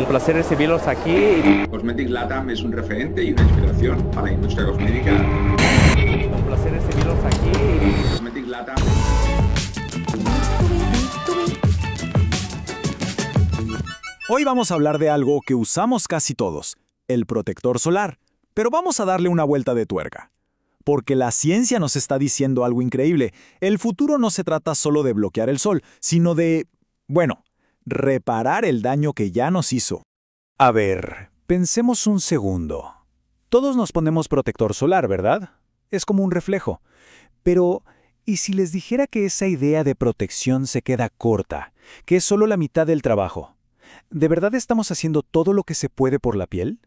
Un placer recibirlos aquí. Cosmetics LATAM es un referente y una inspiración para la industria cosmética. Un placer recibirlos aquí. Cosmetics LATAM. Hoy vamos a hablar de algo que usamos casi todos, el protector solar. Pero vamos a darle una vuelta de tuerca. Porque la ciencia nos está diciendo algo increíble. El futuro no se trata solo de bloquear el sol, sino de, bueno, reparar el daño que ya nos hizo. A ver, pensemos un segundo. Todos nos ponemos protector solar, ¿verdad? Es como un reflejo. Pero, ¿y si les dijera que esa idea de protección se queda corta? Que es solo la mitad del trabajo. ¿De verdad estamos haciendo todo lo que se puede por la piel?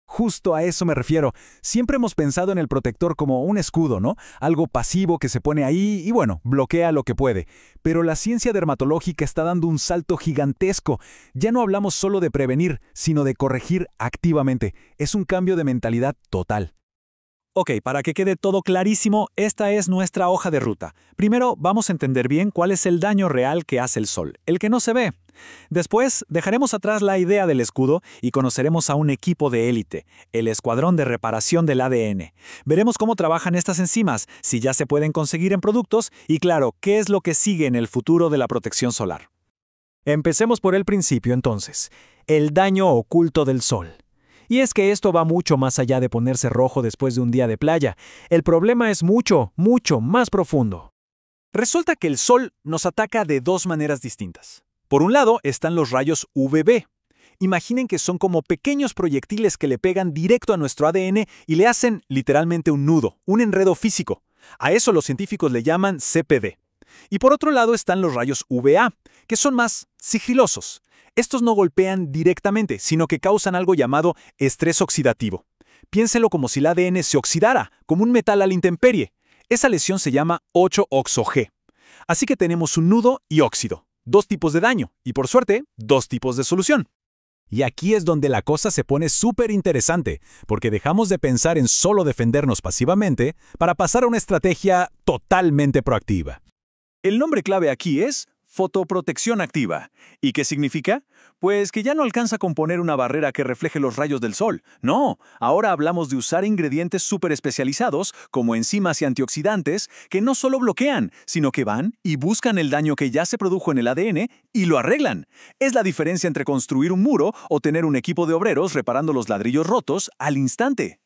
Justo a eso me refiero. Siempre hemos pensado en el protector como un escudo, ¿no? Algo pasivo que se pone ahí y bueno, bloquea lo que puede. Pero la ciencia dermatológica está dando un salto gigantesco. Ya no hablamos solo de prevenir, sino de corregir activamente. Es un cambio de mentalidad total. Ok, para que quede todo clarísimo, esta es nuestra hoja de ruta. Primero, vamos a entender bien cuál es el daño real que hace el sol, el que no se ve. Después, dejaremos atrás la idea del escudo y conoceremos a un equipo de élite, el Escuadrón de Reparación del ADN. Veremos cómo trabajan estas enzimas, si ya se pueden conseguir en productos y, claro, qué es lo que sigue en el futuro de la protección solar. Empecemos por el principio, entonces. El daño oculto del sol. Y es que esto va mucho más allá de ponerse rojo después de un día de playa. El problema es mucho, mucho más profundo. Resulta que el sol nos ataca de dos maneras distintas. Por un lado están los rayos UVB. Imaginen que son como pequeños proyectiles que le pegan directo a nuestro ADN y le hacen literalmente un nudo, un enredo físico. A eso los científicos le llaman CPD. Y por otro lado están los rayos UVA, que son más sigilosos. Estos no golpean directamente, sino que causan algo llamado estrés oxidativo. Piénsenlo como si el ADN se oxidara, como un metal a la intemperie. Esa lesión se llama 8-oxo-G. Así que tenemos un nudo y óxido. Dos tipos de daño, y por suerte, dos tipos de solución. Y aquí es donde la cosa se pone súper interesante, porque dejamos de pensar en solo defendernos pasivamente para pasar a una estrategia totalmente proactiva. El nombre clave aquí es fotoprotección activa. ¿Y qué significa? Pues que ya no alcanza con poner una barrera que refleje los rayos del sol. No, ahora hablamos de usar ingredientes súper especializados, como enzimas y antioxidantes, que no solo bloquean, sino que van y buscan el daño que ya se produjo en el ADN y lo arreglan. Es la diferencia entre construir un muro o tener un equipo de obreros reparando los ladrillos rotos al instante.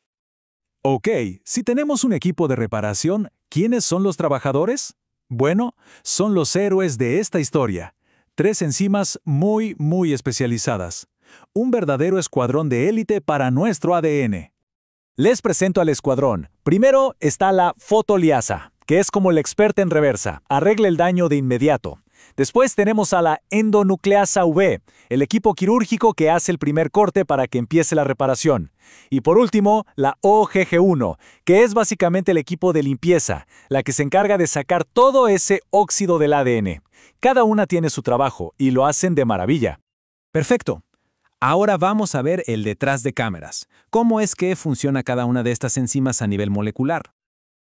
Ok, si tenemos un equipo de reparación, ¿quiénes son los trabajadores? Bueno, son los héroes de esta historia. 3 enzimas muy especializadas. Un verdadero escuadrón de élite para nuestro ADN. Les presento al escuadrón. Primero está la fotoliasa, que es como la experta en reversa. Arregla el daño de inmediato. Después tenemos a la endonucleasa V, el equipo quirúrgico que hace el primer corte para que empiece la reparación. Y por último, la OGG1, que es básicamente el equipo de limpieza, la que se encarga de sacar todo ese óxido del ADN. Cada una tiene su trabajo y lo hacen de maravilla. Perfecto. Ahora vamos a ver el detrás de cámaras. ¿Cómo es que funciona cada una de estas enzimas a nivel molecular?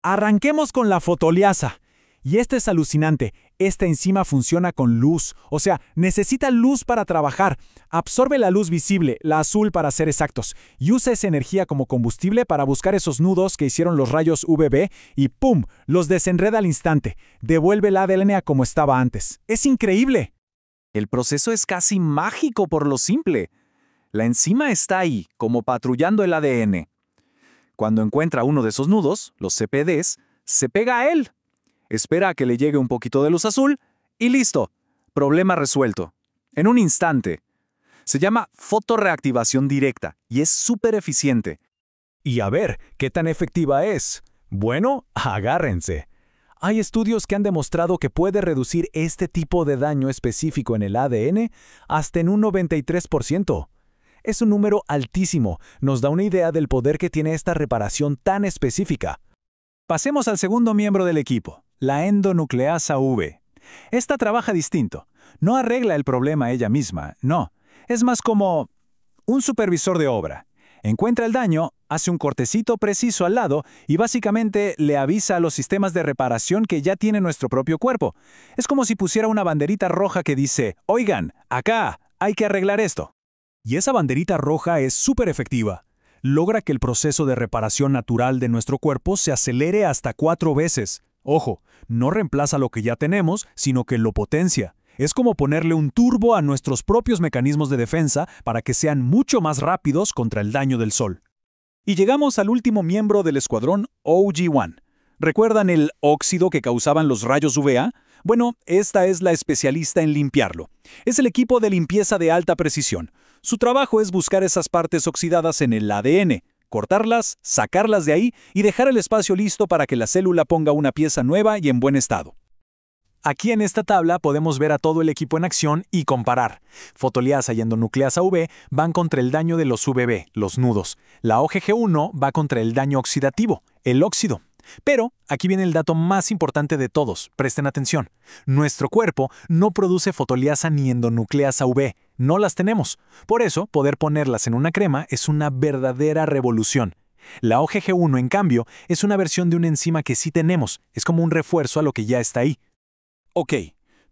Arranquemos con la fotoliasa. Y esto es alucinante. Esta enzima funciona con luz, o sea, necesita luz para trabajar. Absorbe la luz visible, la azul para ser exactos, y usa esa energía como combustible para buscar esos nudos que hicieron los rayos UVB y ¡pum!, los desenreda al instante. Devuelve el ADN a como estaba antes. ¡Es increíble! El proceso es casi mágico por lo simple. La enzima está ahí, como patrullando el ADN. Cuando encuentra uno de esos nudos, los CPDs, se pega a él. Espera a que le llegue un poquito de luz azul y listo. Problema resuelto. En un instante. Se llama fotorreactivación directa y es súper eficiente. Y a ver, ¿qué tan efectiva es? Bueno, agárrense. Hay estudios que han demostrado que puede reducir este tipo de daño específico en el ADN hasta en un 93%. Es un número altísimo. Nos da una idea del poder que tiene esta reparación tan específica. Pasemos al segundo miembro del equipo, la endonucleasa V. Esta trabaja distinto. No arregla el problema ella misma, no. Es más como un supervisor de obra. Encuentra el daño, hace un cortecito preciso al lado y básicamente le avisa a los sistemas de reparación que ya tiene nuestro propio cuerpo. Es como si pusiera una banderita roja que dice, oigan, acá, hay que arreglar esto. Y esa banderita roja es súper efectiva. Logra que el proceso de reparación natural de nuestro cuerpo se acelere hasta 4 veces. Ojo, no reemplaza lo que ya tenemos, sino que lo potencia. Es como ponerle un turbo a nuestros propios mecanismos de defensa para que sean mucho más rápidos contra el daño del sol. Y llegamos al último miembro del escuadrón OG-1. ¿Recuerdan el óxido que causaban los rayos UVA? Bueno, esta es la especialista en limpiarlo. Es el equipo de limpieza de alta precisión. Su trabajo es buscar esas partes oxidadas en el ADN, cortarlas, sacarlas de ahí y dejar el espacio listo para que la célula ponga una pieza nueva y en buen estado. Aquí en esta tabla podemos ver a todo el equipo en acción y comparar. Fotoliasa y endonucleasa UV van contra el daño de los UVB, los nudos. La OGG1 va contra el daño oxidativo, el óxido. Pero aquí viene el dato más importante de todos, presten atención. Nuestro cuerpo no produce fotoliasa ni endonucleasa UV, no las tenemos. Por eso, poder ponerlas en una crema es una verdadera revolución. La OGG1, en cambio, es una versión de una enzima que sí tenemos, es como un refuerzo a lo que ya está ahí. Ok,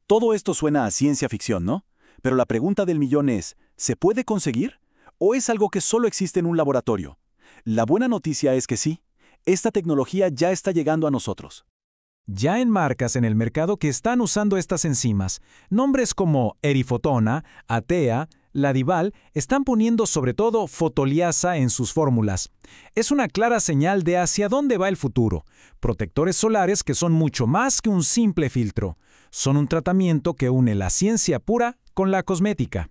todo esto suena a ciencia ficción, ¿no? Pero la pregunta del millón es, ¿se puede conseguir? ¿O es algo que solo existe en un laboratorio? La buena noticia es que sí. Esta tecnología ya está llegando a nosotros. Ya en marcas en el mercado que están usando estas enzimas, nombres como Erifotona, Atea, Ladival, están poniendo sobre todo fotoliasa en sus fórmulas. Es una clara señal de hacia dónde va el futuro. Protectores solares que son mucho más que un simple filtro. Son un tratamiento que une la ciencia pura con la cosmética.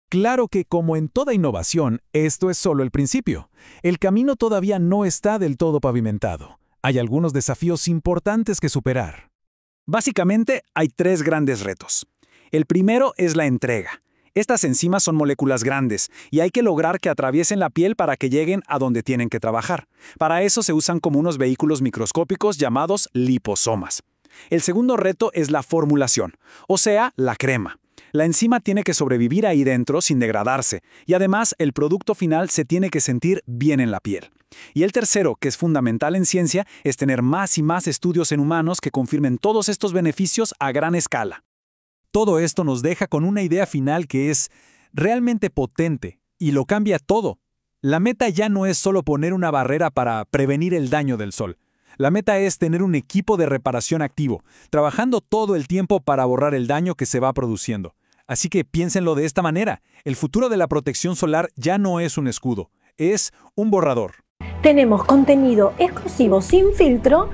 Claro que, como en toda innovación, esto es solo el principio. El camino todavía no está del todo pavimentado. Hay algunos desafíos importantes que superar. Básicamente, hay 3 grandes retos. El primero es la entrega. Estas enzimas son moléculas grandes y hay que lograr que atraviesen la piel para que lleguen a donde tienen que trabajar. Para eso se usan como unos vehículos microscópicos llamados liposomas. El segundo reto es la formulación, o sea, la crema. La enzima tiene que sobrevivir ahí dentro sin degradarse, y además el producto final se tiene que sentir bien en la piel. Y el tercero, que es fundamental en ciencia, es tener más y más estudios en humanos que confirmen todos estos beneficios a gran escala. Todo esto nos deja con una idea final que es realmente potente y lo cambia todo. La meta ya no es solo poner una barrera para prevenir el daño del sol. La meta es tener un equipo de reparación activo, trabajando todo el tiempo para borrar el daño que se va produciendo. Así que piénsenlo de esta manera. El futuro de la protección solar ya no es un escudo, es un borrador. Tenemos contenido exclusivo sin filtro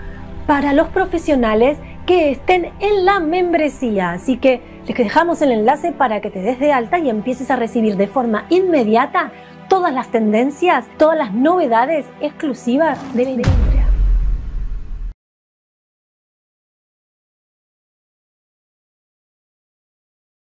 para los profesionales que estén en la membresía. Así que les dejamos el enlace para que te des de alta y empieces a recibir de forma inmediata todas las tendencias, todas las novedades exclusivas de 23.